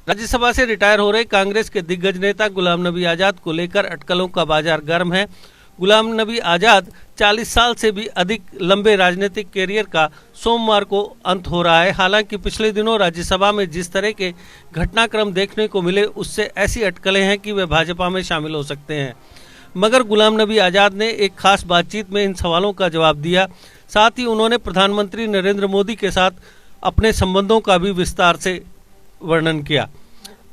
राज्यसभा से रिटायर हो रहे कांग्रेस के दिग्गज नेता गुलाम नबी आजाद को लेकर अटकलों का बाजार गर्म है। गुलाम नबी आजाद 40 साल से भी अधिक लंबे राजनीतिक कैरियर का सोमवार को अंत हो रहा है। हालांकि पिछले दिनों राज्यसभा में जिस तरह के घटनाक्रम देखने को मिले उससे ऐसी अटकलें हैं कि वे भाजपा में शामिल हो सकते हैं। मगर गुलाम नबी आजाद ने एक खास बातचीत में इन सवालों का जवाब दिया। साथ ही उन्होंने प्रधानमंत्री नरेंद्र मोदी के साथ अपने संबंधों का भी विस्तार से वर्णन किया।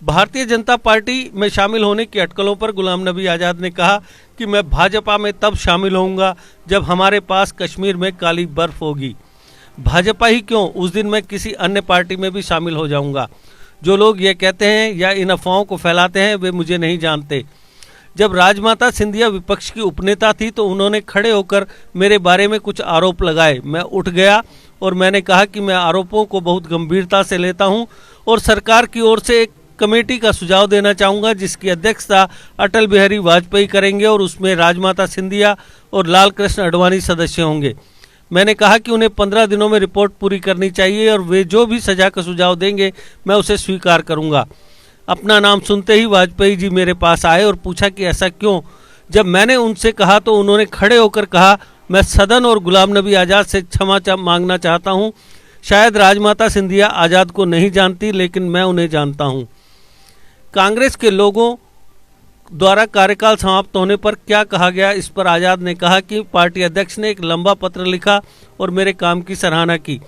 भारतीय जनता पार्टी में शामिल होने की अटकलों पर गुलाम नबी आजाद ने कहा कि मैं भाजपा में तब शामिल होऊंगा जब हमारे पास कश्मीर में काली बर्फ होगी। भाजपा ही क्यों, उस दिन मैं किसी अन्य पार्टी में भी शामिल हो जाऊंगा। जो लोग ये कहते हैं या इन अफवाहों को फैलाते हैं वे मुझे नहीं जानते। जब राजमाता सिंधिया विपक्ष की उपनेता थी तो उन्होंने खड़े होकर मेरे बारे में कुछ आरोप लगाए। मैं उठ गया और मैंने कहा कि मैं आरोपों को बहुत गंभीरता से लेता हूं और सरकार की ओर से एक कमेटी का सुझाव देना चाहूंगा जिसकी अध्यक्षता अटल बिहारी वाजपेयी करेंगे और उसमें राजमाता सिंधिया और लाल कृष्ण आडवाणी सदस्य होंगे। मैंने कहा कि उन्हें 15 दिनों में रिपोर्ट पूरी करनी चाहिए और वे जो भी सजा का सुझाव देंगे मैं उसे स्वीकार करूंगा। अपना नाम सुनते ही वाजपेयी जी मेरे पास आए और पूछा कि ऐसा क्यों। जब मैंने उनसे कहा तो उन्होंने खड़े होकर कहा, मैं सदन और गुलाम नबी आजाद से क्षमा मांगना चाहता हूं। शायद राजमाता सिंधिया आजाद को नहीं जानती लेकिन मैं उन्हें जानता हूं। कांग्रेस के लोगों द्वारा कार्यकाल समाप्त होने पर क्या कहा गया, इस पर आजाद ने कहा कि पार्टी अध्यक्ष ने एक लंबा पत्र लिखा और मेरे काम की सराहना की।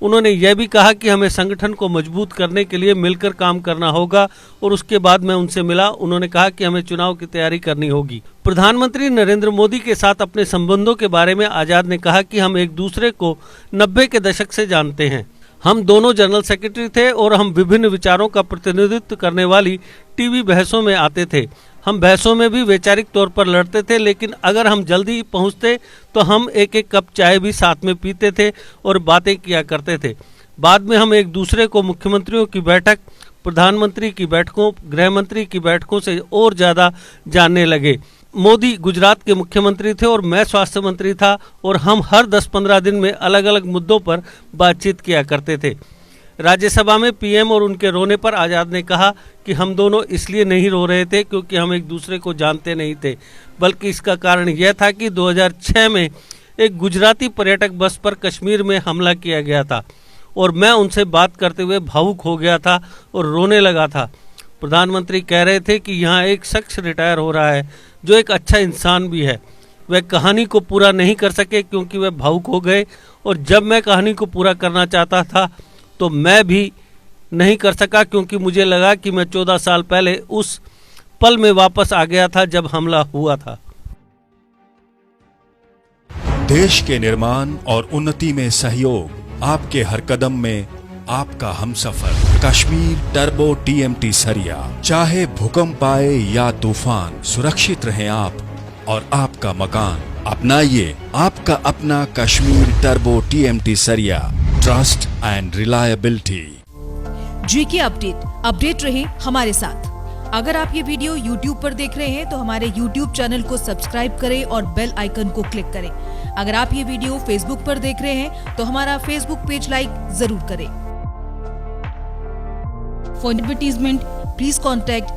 उन्होंने यह भी कहा कि हमें संगठन को मजबूत करने के लिए मिलकर काम करना होगा और उसके बाद मैं उनसे मिला। उन्होंने कहा कि हमें चुनाव की तैयारी करनी होगी। प्रधानमंत्री नरेंद्र मोदी के साथ अपने संबंधों के बारे में आजाद ने कहा कि हम एक दूसरे को 90 के दशक से जानते हैं। हम दोनों जनरल सेक्रेटरी थे और हम विभिन्न विचारों का प्रतिनिधित्व करने वाली टीवी बहसों में आते थे। हम बहसों में भी वैचारिक तौर पर लड़ते थे, लेकिन अगर हम जल्दी पहुंचते तो हम एक एक कप चाय भी साथ में पीते थे और बातें किया करते थे। बाद में हम एक दूसरे को मुख्यमंत्रियों की बैठक, प्रधानमंत्री की बैठकों, गृह मंत्री की बैठकों से और ज़्यादा जानने लगे। मोदी गुजरात के मुख्यमंत्री थे और मैं स्वास्थ्य मंत्री था और हम हर 10-15 दिन में अलग अलग मुद्दों पर बातचीत किया करते थे। राज्यसभा में पीएम और उनके रोने पर आजाद ने कहा कि हम दोनों इसलिए नहीं रो रहे थे क्योंकि हम एक दूसरे को जानते नहीं थे, बल्कि इसका कारण यह था कि 2006 में एक गुजराती पर्यटक बस पर कश्मीर में हमला किया गया था और मैं उनसे बात करते हुए भावुक हो गया था और रोने लगा था। प्रधानमंत्री कह रहे थे कि यहाँ एक शख्स रिटायर हो रहा है जो एक अच्छा इंसान भी है। वह कहानी को पूरा नहीं कर सके क्योंकि वह भावुक हो गए और जब मैं कहानी को पूरा करना चाहता था तो मैं भी नहीं कर सका क्योंकि मुझे लगा कि मैं 14 साल पहले उस पल में वापस आ गया था जब हमला हुआ था। देश के निर्माण और उन्नति में सहयोग, आपके हर कदम में आपका हमसफर। कश्मीर टर्बो TMT सरिया, चाहे भूकंप आए या तूफान, सुरक्षित रहें आप और आपका मकान। अपनाइए आपका अपना कश्मीर टर्बो TMT सरिया, trust and reliability. GK update रहे हमारे साथ। अगर आप ये वीडियो YouTube पर देख रहे हैं तो हमारे YouTube चैनल को सब्सक्राइब करें और बेल आइकन को क्लिक करें। अगर आप ये वीडियो Facebook पर देख रहे हैं तो हमारा Facebook पेज लाइक जरूर करें। For advertisement, please contact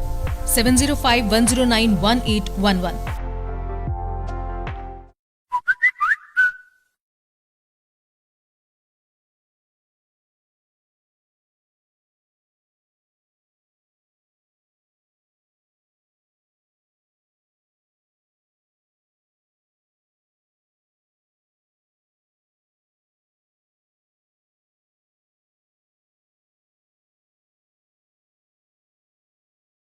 705-109-1811.